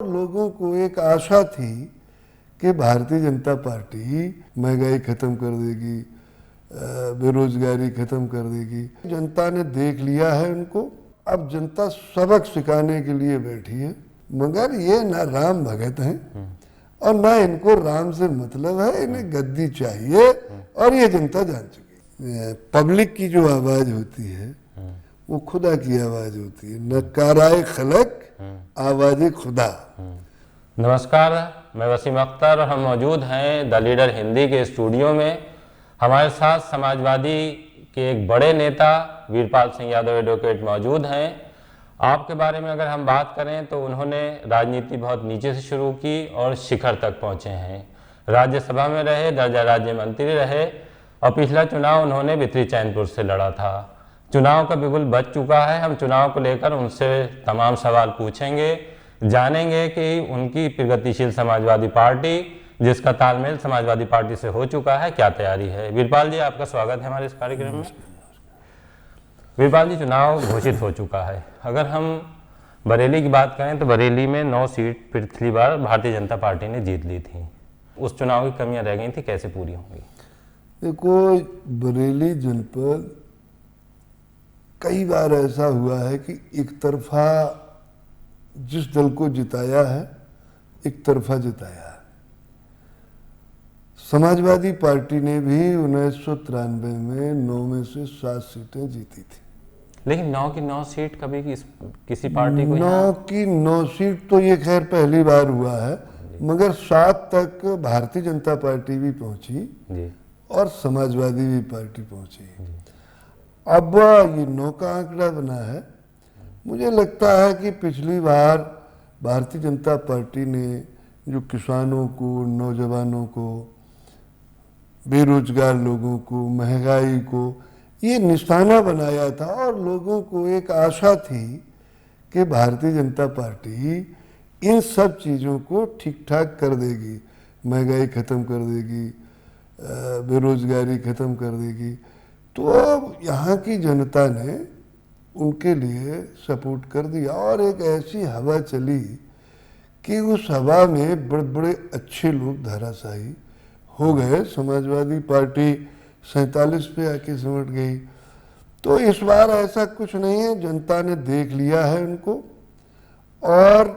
लोगों को एक आशा थी कि भारतीय जनता पार्टी महंगाई खत्म कर देगी, बेरोजगारी खत्म कर देगी। जनता ने देख लिया है उनको। अब जनता सबक सिखाने के लिए बैठी है, मगर ये ना राम भगत हैं और ना इनको राम से मतलब है। इन्हें गद्दी चाहिए और ये जनता जान चुकी है। पब्लिक की जो आवाज होती है वो खुदा की आवाज होती है, नकाराए खलक आवाज खुदा। नमस्कार, मैं वसीम अख्तर और हम मौजूद हैं द लीडर हिंदी के स्टूडियो में। हमारे साथ समाजवादी के एक बड़े नेता वीरपाल सिंह यादव एडवोकेट मौजूद हैं। आपके बारे में अगर हम बात करें तो उन्होंने राजनीति बहुत नीचे से शुरू की और शिखर तक पहुंचे हैं। राज्यसभा में रहे, दर्जा राज्य मंत्री रहे और पिछला चुनाव उन्होंने भितरी चैनपुर से लड़ा था। चुनाव का बिगुल बज चुका है। हम चुनाव को लेकर उनसे तमाम सवाल पूछेंगे, जानेंगे कि उनकी प्रगतिशील समाजवादी पार्टी जिसका तालमेल समाजवादी पार्टी से हो चुका है, क्या तैयारी है। वीरपाल जी, आपका स्वागत है हमारे इस कार्यक्रम में। वीरपाल जी, चुनाव घोषित हो चुका है। अगर हम बरेली की बात करें तो बरेली में 9 सीट पिछली बार भारतीय जनता पार्टी ने जीत ली थी। उस चुनाव की कमियां रह गई थी, कैसे पूरी होंगी? देखो, बरेली जनपद कई बार ऐसा हुआ है कि एक तरफा जिस दल को जिताया है, एक तरफा जिताया है। समाजवादी पार्टी ने भी 1993 में 9 में से 7 सीटें जीती थी। लेकिन 9 की 9 सीट कभी किसी पार्टी को 9 की 9 सीट तो ये खैर पहली बार हुआ है, मगर 7 तक भारतीय जनता पार्टी भी पहुंची जी। और समाजवादी भी पार्टी पहुंची। अब ये 9 का आंकड़ा बना है। मुझे लगता है कि पिछली बार भारतीय जनता पार्टी ने जो किसानों को, नौजवानों को, बेरोजगार लोगों को, महंगाई को ये निशाना बनाया था और लोगों को एक आशा थी कि भारतीय जनता पार्टी इन सब चीज़ों को ठीक ठाक कर देगी, महंगाई ख़त्म कर देगी, बेरोजगारी ख़त्म कर देगी। तो यहाँ की जनता ने उनके लिए सपोर्ट कर दिया और एक ऐसी हवा चली कि उस हवा में बड़े बड़े अच्छे लोग धराशायी हो गए। समाजवादी पार्टी 47 पे आके सिमट गई। तो इस बार ऐसा कुछ नहीं है, जनता ने देख लिया है उनको और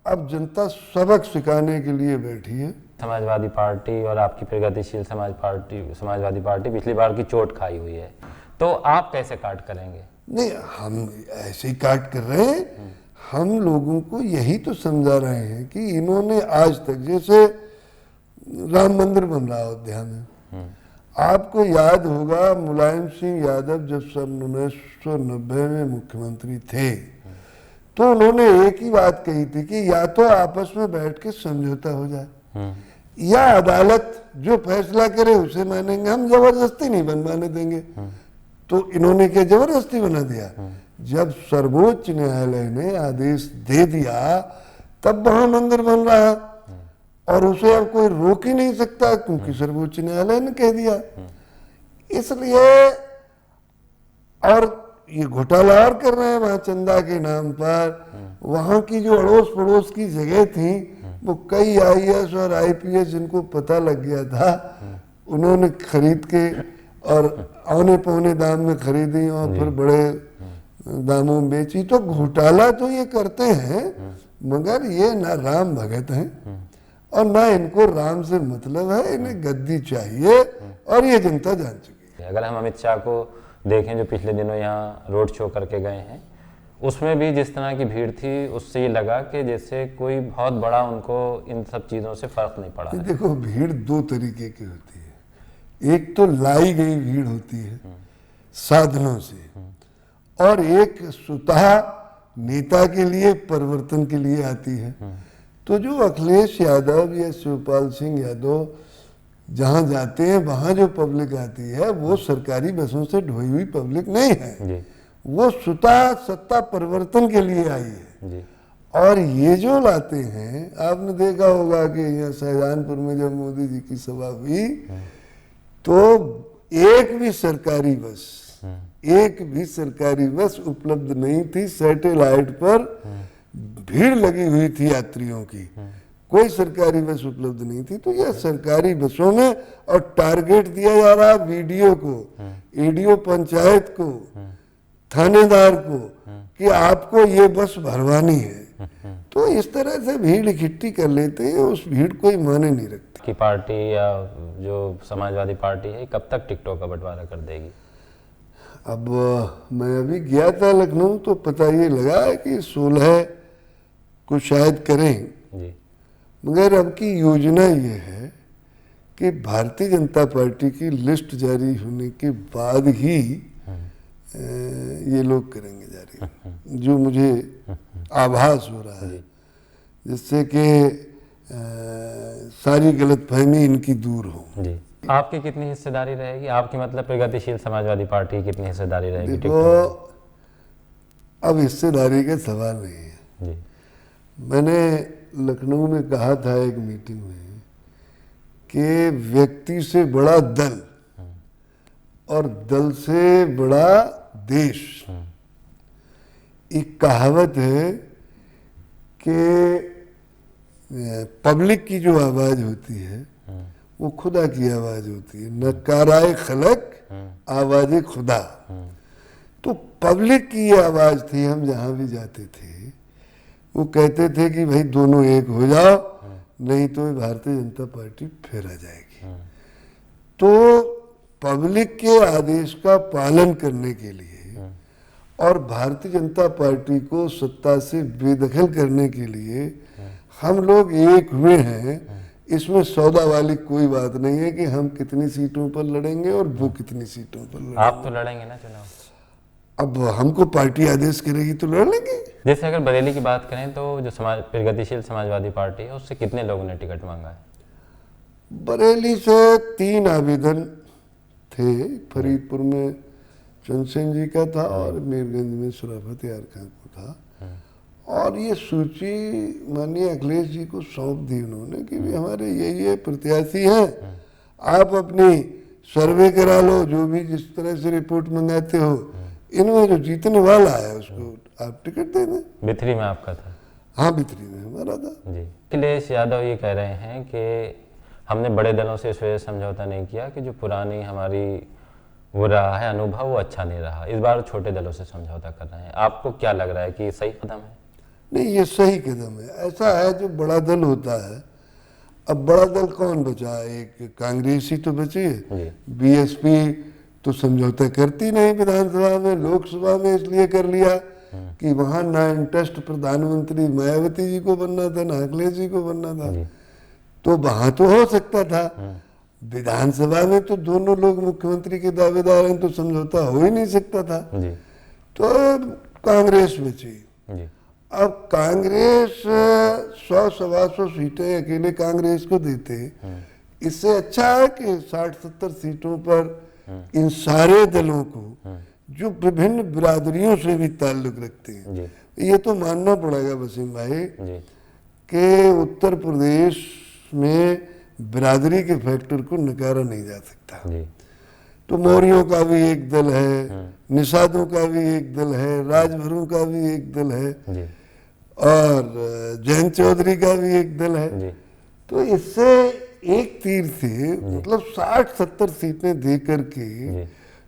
अब जनता सबक सिखाने के लिए बैठी है। समाजवादी पार्टी और आपकी प्रगतिशील समाजवादी पार्टी पिछली बार की चोट खाई हुई है, तो आप कैसे काट करेंगे? नहीं, हम ऐसे ही काट कर रहे हैं। हम लोगों को यही तो समझा रहे हैं कि इन्होंने आज तक, जैसे राम मंदिर बन रहा अयोध्या में, आपको याद होगा मुलायम सिंह यादव जब सन 1990 में मुख्यमंत्री थे तो उन्होंने एक ही बात कही थी कि या तो आपस में बैठ के समझौता हो जाए या अदालत जो फैसला करे उसे मानेंगे, हम जबरदस्ती नहीं बनवाने देंगे। तो इन्होंने क्या जबरदस्ती बना दिया? जब सर्वोच्च न्यायालय ने आदेश दे दिया तब वहां मंदिर बन रहा और उसे अब कोई रोक ही नहीं सकता क्योंकि सर्वोच्च न्यायालय ने कह दिया। इसलिए और ये घोटाला और कर रहे हैं वहां चंदा के नाम पर। वहां की जो अड़ोस पड़ोस की जगह थी वो कई IAS और IPS जिनको पता लग गया था उन्होंने खरीद के और औने पौने दाम में खरीदी और फिर बड़े दामों में बेची। तो घोटाला तो ये करते हैं, मगर ये ना राम भगत हैं और ना इनको राम से मतलब है। इन्हें गद्दी चाहिए और ये जनता जान चुकी है। अगर हम अमित शाह को देखें जो पिछले दिनों यहाँ रोड शो करके गए हैं, उसमें भी जिस तरह की भीड़ थी उससे ये लगा कि जैसे कोई बहुत बड़ा उनको इन सब चीज़ों से फर्क नहीं पड़ा है। देखो, भीड़ 2 तरीके की होती है। एक तो लाई गई भीड़ होती है साधनों से, और एक स्वतः नेता के लिए, परिवर्तन के लिए आती है। तो जो अखिलेश यादव या शिवपाल सिंह यादव जहाँ जाते हैं वहाँ जो पब्लिक आती है वो सरकारी बसों से ढोई हुई पब्लिक नहीं है। वो स्वतः सत्ता परिवर्तन के लिए आई है जी। और ये जो लाते हैं, आपने देखा होगा कि यहाँ शाहजहानपुर में जब मोदी जी की सभा हुई तो एक भी सरकारी बस उपलब्ध नहीं थी। सैटेलाइट पर भीड़ लगी हुई थी यात्रियों की, कोई सरकारी बस उपलब्ध नहीं थी। तो यह सरकारी बसों में, और टारगेट दिया जा रहा वीडियो को, ईडीओ पंचायत को, थानेदार को, कि आपको ये बस भरवानी है। तो इस तरह से भीड़ इकट्ठी कर लेते हैं, उस भीड़ कोई माने नहीं रखती। की पार्टी या जो समाजवादी पार्टी है कब तक टिकटों का बंटवारा कर देगी? अब मैं अभी गया था लखनऊ, तो पता ये लगा है कि 16 को शायद करें, जी मगर अब की योजना ये है कि भारतीय जनता पार्टी की लिस्ट जारी होने के बाद ही ये लोग करेंगे जारी, जो मुझे आभास हो रहा है, जिससे कि सारी गलतफहमी इनकी दूर हो। जी। आपकी कितनी हिस्सेदारी रहेगी? आपकी मतलब प्रगतिशील समाजवादी पार्टी की कितनी हिस्सेदारी रहेगी? देखो, अब हिस्सेदारी का सवाल नहीं है। जी। मैंने लखनऊ में कहा था एक मीटिंग में कि व्यक्ति से बड़ा दल और दल से बड़ा देश। एक कहावत है कि पब्लिक की जो आवाज होती है वो खुदा की आवाज होती है, नकाराए खलक आवाज खुदा। तो पब्लिक की ये आवाज थी। हम जहां भी जाते थे वो कहते थे कि भाई दोनों एक हो जाओ, नहीं तो भारतीय जनता पार्टी फिर आ जाएगी। तो पब्लिक के आदेश का पालन करने के लिए और भारतीय जनता पार्टी को सत्ता से बेदखल करने के लिए हम लोग एक हुए हैं। इसमें सौदा वाली कोई बात नहीं है कि हम कितनी सीटों पर लड़ेंगे और वो कितनी सीटों पर लड़ेंगे। आप तो लड़ेंगे ना चुनाव? अब हमको पार्टी आदेश करेगी तो लड़ लेंगे। जैसे अगर बरेली की बात करें तो जो प्रगतिशील समाजवादी पार्टी है उससे कितने लोगों ने टिकट मांगा है? बरेली से 3 आवेदन थे। फरीदपुर में चंदसेन जी का था और मीरगंज में शराफत यार खान को था। और ये सूची माननीय अखिलेश जी को सौंप दी उन्होंने कि भी हमारे ये प्रत्याशी हैं, आप अपनी सर्वे करा लो, जो भी जिस तरह से रिपोर्ट मंगाते हो, इनमें जो जीतने वाला है उसको आप टिकट दे दें। बिथरी में आपका था? हाँ, बिथरी में हमारा था। जी। अखिलेश यादव ये कह रहे हैं कि हमने बड़े दलों से इस वजह से समझौता नहीं किया कि जो पुरानी हमारी वो रहा है अनुभव वो अच्छा नहीं रहा, इस बार छोटे दलों से समझौता कर रहे हैं। आपको क्या लग रहा है कि सही कदम है? नहीं, ये सही कदम है। ऐसा है, जो बड़ा दल होता है, अब बड़ा दल कौन बचा है? एक कांग्रेस ही तो बची है। बीएसपी तो समझौता करती नहीं विधानसभा में, लोकसभा में इसलिए कर लिया कि वहां ना इंटरेस्ट प्रधानमंत्री मायावती जी को बनना था ना अखिलेश जी को बनना था। तो वहां तो हो सकता था। विधानसभा में तो दोनों लोग मुख्यमंत्री के दावेदार हैं, तो समझौता हो ही नहीं सकता था। तो कांग्रेस बची। अब कांग्रेस 100-125 सीटें अकेले कांग्रेस को देते, इससे अच्छा है कि 60-70 सीटों पर इन सारे दलों को जो विभिन्न बिरादरियों से भी ताल्लुक रखते हैं। ये तो मानना पड़ेगा वसीम भाई कि उत्तर प्रदेश में बिरादरी के फैक्टर को नकारा नहीं जा सकता। तो मौर्यों का भी एक दल है, निषादों का भी एक दल है, राजभरों का भी एक दल है और जैन चौधरी का भी एक दल है। तो इससे एक तीर से मतलब 60-70 सीटें दे करके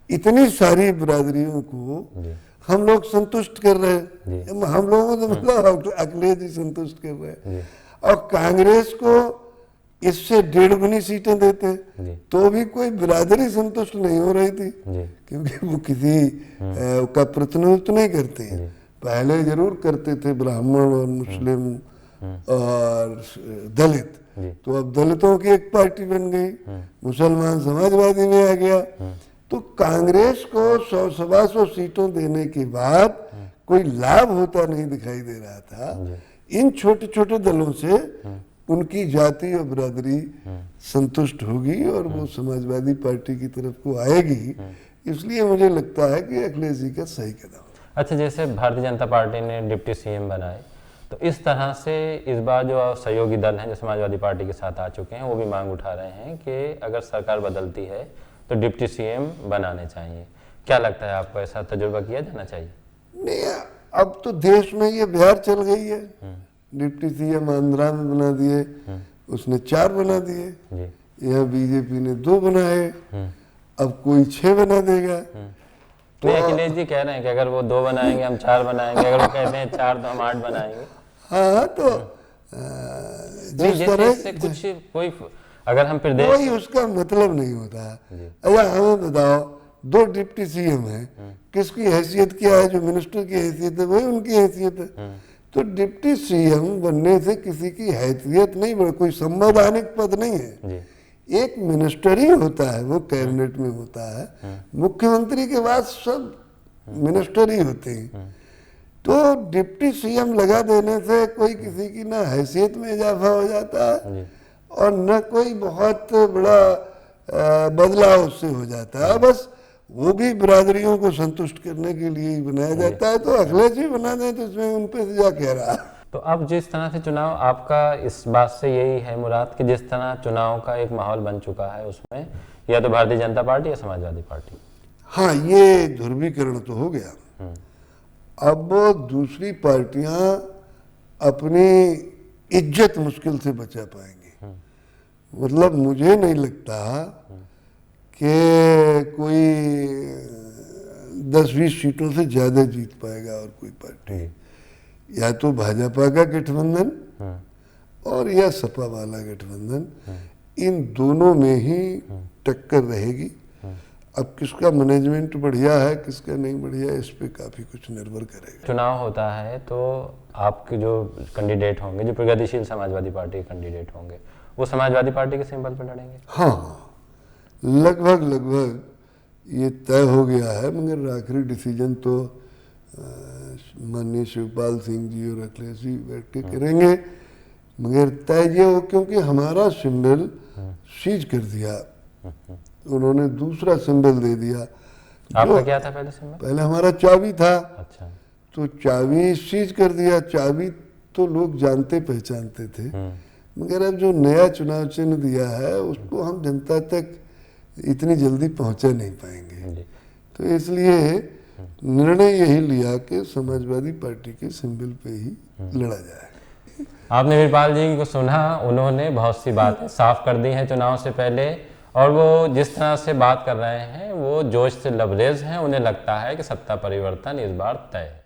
इतनी सारी बिरादरियों को हम लोग संतुष्ट कर रहे हैं। हम लोगों को मतलब अखिलेश जी संतुष्ट कर रहे हैं और कांग्रेस को इससे 1.5 गुनी सीटें देते तो भी कोई बिरादरी संतुष्ट नहीं हो रही थी, क्योंकि वो किसी का प्रतिनिधित्व नहीं करते हैं। पहले जरूर करते थे ब्राह्मण और मुस्लिम और दलित, तो अब दलितों की एक पार्टी बन गई, मुसलमान समाजवादी में आ गया। तो कांग्रेस को 100-125 सीटों देने के बाद कोई लाभ होता नहीं दिखाई दे रहा था। इन छोटे छोटे दलों से उनकी जाति और बिरादरी संतुष्ट होगी और वो समाजवादी पार्टी की तरफ को आएगी। इसलिए मुझे लगता है कि अखिलेश जी का सही कदम। अच्छा, जैसे भारतीय जनता पार्टी ने डिप्टी सीएम बनाए, तो इस तरह से इस बार जो सहयोगी दल हैं जो समाजवादी पार्टी के साथ आ चुके हैं वो भी मांग उठा रहे हैं कि अगर सरकार बदलती है तो डिप्टी सीएम बनाने चाहिए। क्या लगता है आपको, ऐसा तजुर्बा किया जाना चाहिए? नहीं, अब तो देश में ये बिहार चल गई है, डिप्टी सीएम आंध्रा में बना दिए, उसने 4 बना दिए, जी। यह बीजेपी ने 2 बनाए, अब कोई 6 बना देगा। तो अखिलेश जी कह रहे हैं कि अगर वो 2 बनाएंगे हम 4 बनाएंगे, अगर वो कहते हैं 4 तो हम 8 बनाएंगे। हाँ तो नहीं, जिस तरह इससे कुछ कोई अगर हम प्रदेश कोई उसका मतलब नहीं होता है। अच्छा हमें बताओ, 2 डिप्टी सीएम है, किसकी हैसियत क्या है? जो मिनिस्टर की हैसियत है वही उनकी हैसियत है। तो डिप्टी सीएम बनने से किसी की हैसियत नहीं बढ़, कोई संवैधानिक पद नहीं है। जी। एक मिनिस्टर ही होता है, वो कैबिनेट में होता है, मुख्यमंत्री के बाद सब मिनिस्टर ही होते हैं। तो डिप्टी सीएम लगा देने से कोई किसी की ना हैसियत में इजाफा हो जाता है और न कोई बहुत बड़ा बदलाव उससे हो जाता है। बस वो भी बिरादरियों को संतुष्ट करने के लिए ही बनाया जाता है। तो अखिलेश जी बना दें तो इसमें उन पे सजा कह रहा है। तो अब जिस तरह से चुनाव आपका, इस बात से यही है मुराद कि जिस तरह चुनाव का एक माहौल बन चुका है उसमें या तो भारतीय जनता पार्टी या समाजवादी पार्टी। हाँ, ये ध्रुवीकरण तो हो गया। अब दूसरी पार्टियां अपनी इज्जत मुश्किल से बचा पाएंगी। मतलब मुझे नहीं लगता कि कोई 10-20 सीटों से ज्यादा जीत पाएगा और कोई पार्टी। या तो भाजपा का गठबंधन और या सपा वाला गठबंधन, इन दोनों में ही टक्कर रहेगी। अब किसका मैनेजमेंट बढ़िया है, किसका नहीं बढ़िया, इस पे काफी कुछ निर्भर करेगा। चुनाव होता है तो आपके जो कैंडिडेट होंगे, जो प्रगतिशील समाजवादी पार्टी के कैंडिडेट होंगे, वो समाजवादी पार्टी के सिंबल पर लड़ेंगे? हाँ, लगभग ये तय हो गया है, मगर आखिरी डिसीजन तो माननीय शिवपाल सिंह जी और अखिलेश जी बैठ के करेंगे। मगर तय ये हो, क्योंकि हमारा सिंबल सीज कर दिया, उन्होंने दूसरा सिंबल दे दिया। आपका क्या था पहले सिंबल? पहले हमारा चाबी था। अच्छा। तो चाबी सीज कर दिया। चाबी तो लोग जानते पहचानते थे, मगर अब जो नया चुनाव चिन्ह दिया है उसको हम जनता तक इतनी जल्दी पहुंचा नहीं पाएंगे। तो इसलिए निर्णय यही लिया कि समाजवादी पार्टी के सिंबल पे ही लड़ा जाए। आपने वीरपाल जी को सुना, उन्होंने बहुत सी बातें साफ कर दी हैं चुनाव से पहले, और वो जिस तरह से बात कर रहे हैं वो जोश से लबरेज हैं। उन्हें लगता है कि सत्ता परिवर्तन इस बार तय है।